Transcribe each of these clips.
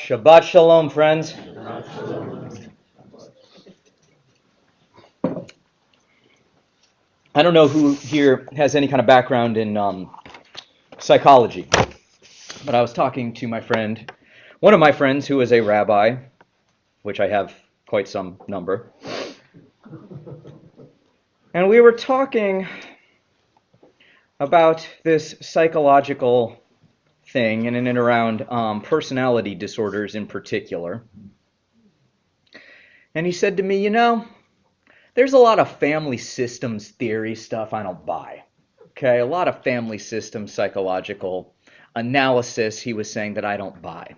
Shabbat Shalom, friends. I don't know who here has any kind of background in psychology, but I was talking to my friend, one of my friends who is a rabbi, which I have quite some number, and we were talking about this psychological thing in and around personality disorders in particular. And he said to me, there's a lot of family systems theory stuff I don't buy. Okay, a lot of family system psychological analysis he was saying that I don't buy.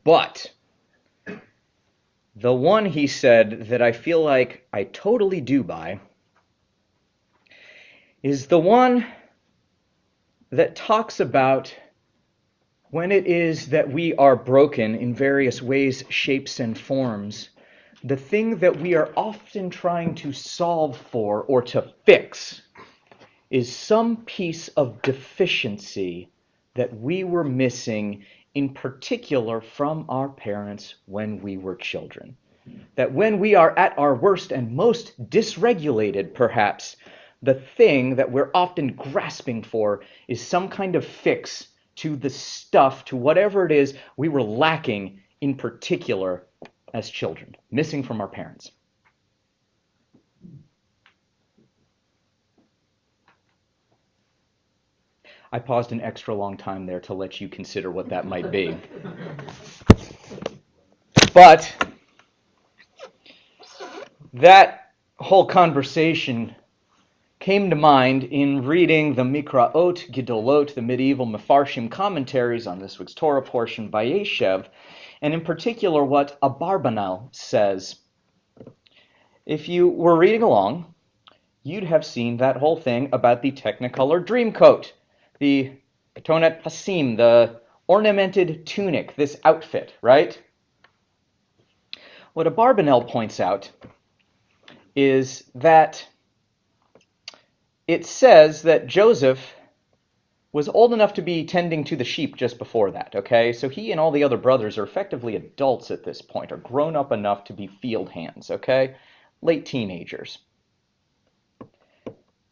But the one he said that I feel like I totally do buy is the one that talks about when it is that we are broken in various ways, shapes, and forms, the thing that we are often trying to solve for or to fix is some piece of deficiency that we were missing, in particular from our parents when we were children. That when we are at our worst and most dysregulated, perhaps, the thing that we're often grasping for is some kind of fix to the stuff, to whatever it is we were lacking in particular as children, missing from our parents. I paused an extra long time there to let you consider what that might be. But that whole conversation came to mind in reading the Mikraot Gedolot, the medieval Mefarshim commentaries on this week's Torah portion, Vayeshev, and in particular what Abarbanel says. If you were reading along, you'd have seen that whole thing about the Technicolor dream coat, the Ketonet Pasim, the ornamented tunic, this outfit, right? What Abarbanel points out is that it says that Joseph was old enough to be tending to the sheep just before that, okay? So he and all the other brothers are effectively adults at this point, are grown up enough to be field hands, okay? Late teenagers.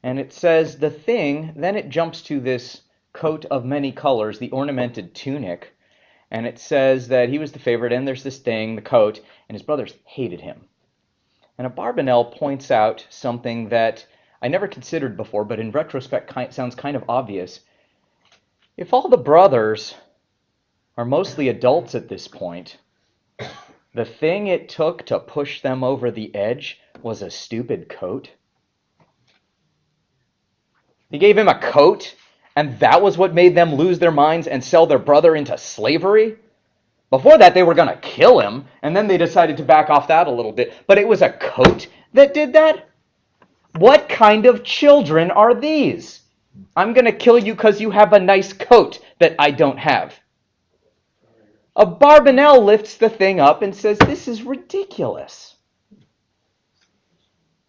And it says the thing, then it jumps to this coat of many colors, the ornamented tunic, and it says that he was the favorite, and there's this thing, the coat, and his brothers hated him. And Abarbanel points out something that I never considered before, but in retrospect sounds kind of obvious. If all the brothers are mostly adults at this point, the thing it took to push them over the edge was a stupid coat. He gave him a coat, and that was what made them lose their minds and sell their brother into slavery? Before that, they were going to kill him, and then they decided to back off that a little bit. But it was a coat that did that? What kind of children are these? I'm going to kill you because you have a nice coat that I don't have. Abarbanel lifts the thing up and says, this is ridiculous.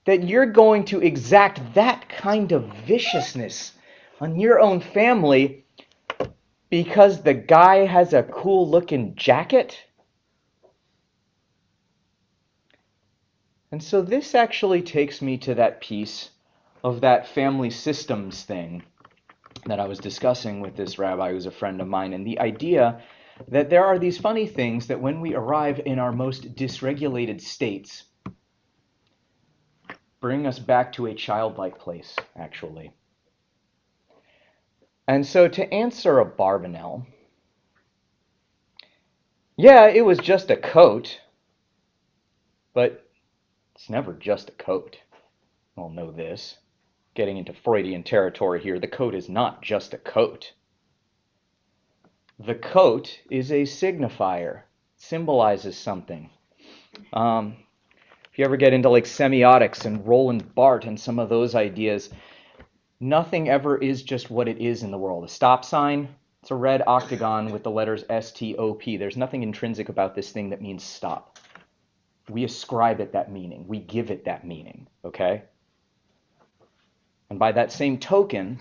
That you're going to exact that kind of viciousness on your own family because the guy has a cool-looking jacket? And so this actually takes me to that piece of that family systems thing that I was discussing with this rabbi who's a friend of mine, and the idea that there are these funny things that when we arrive in our most dysregulated states, bring us back to a childlike place, actually. And so to answer Abarbanel, yeah, it was just a coat, but it's never just a coat. We'll know this. Getting into Freudian territory here, the coat is not just a coat. The coat is a signifier. It symbolizes something. If you ever get into like semiotics and Roland Barthes and some of those ideas, nothing ever is just what it is in the world. A stop sign, it's a red octagon with the letters S-T-O-P. There's nothing intrinsic about this thing that means stop. We ascribe it that meaning. We give it that meaning, okay? And by that same token,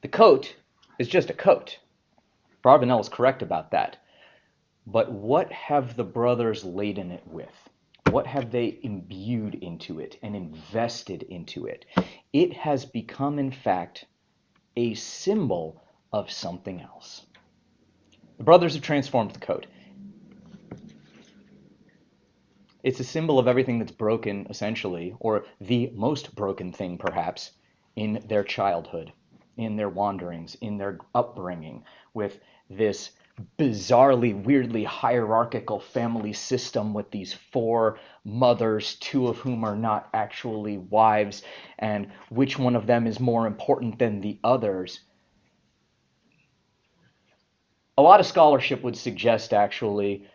the coat is just a coat. Barbanel is correct about that. But what have the brothers laden it with? What have they imbued into it and invested into it? It has become, in fact, a symbol of something else. The brothers have transformed the coat. It's a symbol of everything that's broken, essentially, or the most broken thing, perhaps, in their childhood, in their wanderings, in their upbringing, with this bizarrely, weirdly hierarchical family system with these 4 mothers, 2 of whom are not actually wives, and which one of them is more important than the others. A lot of scholarship would suggest, actually,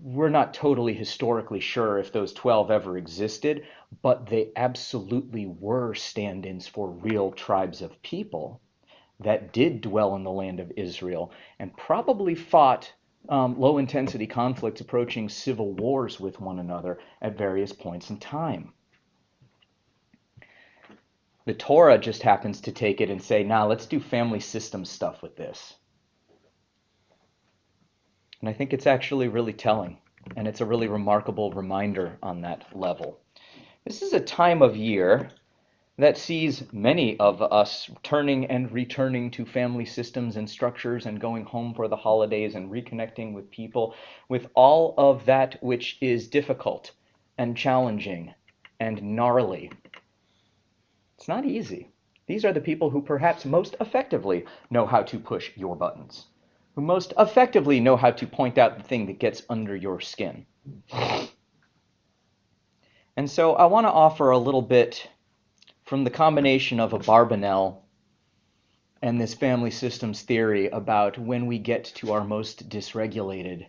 we're not totally historically sure if those 12 ever existed, but they absolutely were stand-ins for real tribes of people that did dwell in the land of Israel and probably fought low-intensity conflicts approaching civil wars with one another at various points in time. The Torah just happens to take it and say, nah, let's do family system stuff with this. And I think it's actually really telling, and it's a really remarkable reminder on that level. This is a time of year that sees many of us turning and returning to family systems and structures and going home for the holidays and reconnecting with people, with all of that which is difficult and challenging and gnarly. It's not easy. These are the people who perhaps most effectively know how to push your buttons, who most effectively know how to point out the thing that gets under your skin. And so I want to offer a little bit from the combination of Abarbanel and this family systems theory about when we get to our most dysregulated,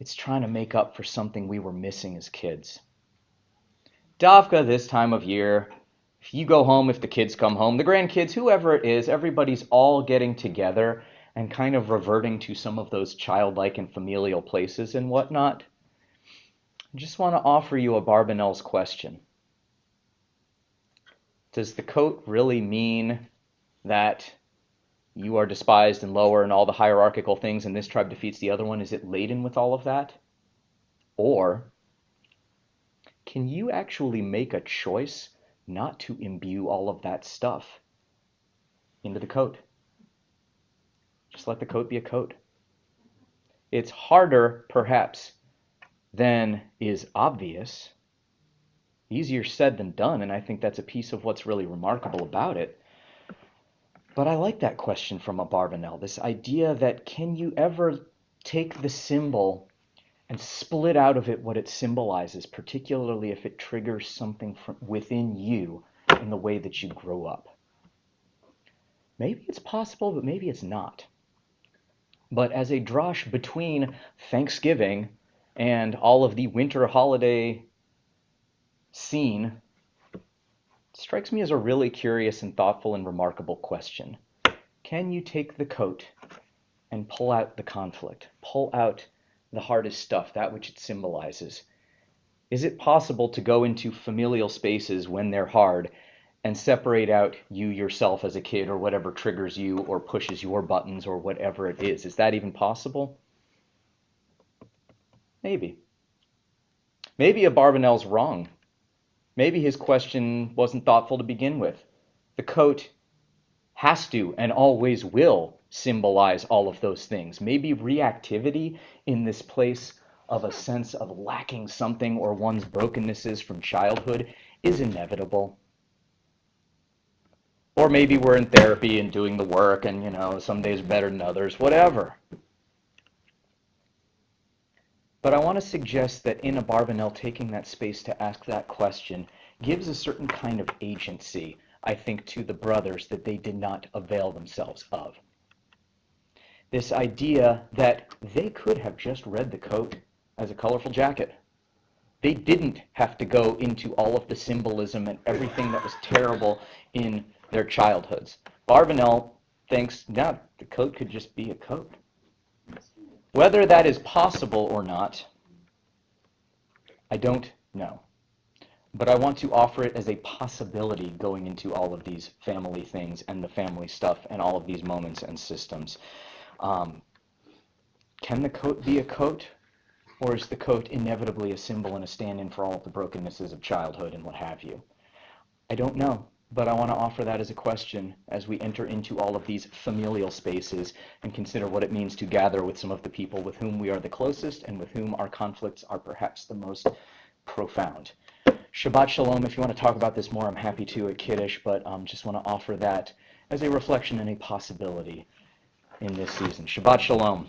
it's trying to make up for something we were missing as kids. Davka this time of year, if you go home, if the kids come home, the grandkids, whoever it is, everybody's all getting together and kind of reverting to some of those childlike and familial places and whatnot. I just want to offer you Abarbanel's question. Does the coat really mean that you are despised and lower and all the hierarchical things and this tribe defeats the other one? Is it laden with all of that? Or can you actually make a choice not to imbue all of that stuff into the coat? Just let the coat be a coat. It's harder, perhaps, than is obvious. Easier said than done, and I think that's a piece of what's really remarkable about it. But I like that question from Abarbanel, this idea that can you ever take the symbol and split out of it what it symbolizes, particularly if it triggers something from within you in the way that you grow up. Maybe it's possible, but maybe it's not. But as a drosh between Thanksgiving and all of the winter holiday scene, it strikes me as a really curious and thoughtful and remarkable question. Can you take the coat and pull out the conflict, pull out the hardest stuff, that which it symbolizes? Is it possible to go into familial spaces when they're hard and separate out you yourself as a kid or whatever triggers you or pushes your buttons or whatever it is? Is that even possible? Maybe. Maybe Abarbanel's wrong. Maybe his question wasn't thoughtful to begin with. The coat has to and always will symbolize all of those things. Maybe reactivity in this place of a sense of lacking something or one's brokennesses from childhood is inevitable. Or maybe we're in therapy and doing the work and, some days are better than others, whatever. But I want to suggest that in Abarbanel, taking that space to ask that question gives a certain kind of agency, I think, to the brothers that they did not avail themselves of. This idea that they could have just read the coat as a colorful jacket. They didn't have to go into all of the symbolism and everything that was terrible in their childhoods. Abarbanel thinks, no, the coat could just be a coat. Whether that is possible or not, I don't know. But I want to offer it as a possibility going into all of these family things and the family stuff and all of these moments and systems. Can the coat be a coat? Or is the coat inevitably a symbol and a stand-in for all of the brokennesses of childhood and what have you? I don't know, but I want to offer that as a question as we enter into all of these familial spaces and consider what it means to gather with some of the people with whom we are the closest and with whom our conflicts are perhaps the most profound. Shabbat Shalom. If you want to talk about this more, I'm happy to at Kiddush, but just want to offer that as a reflection and a possibility in this season. Shabbat Shalom.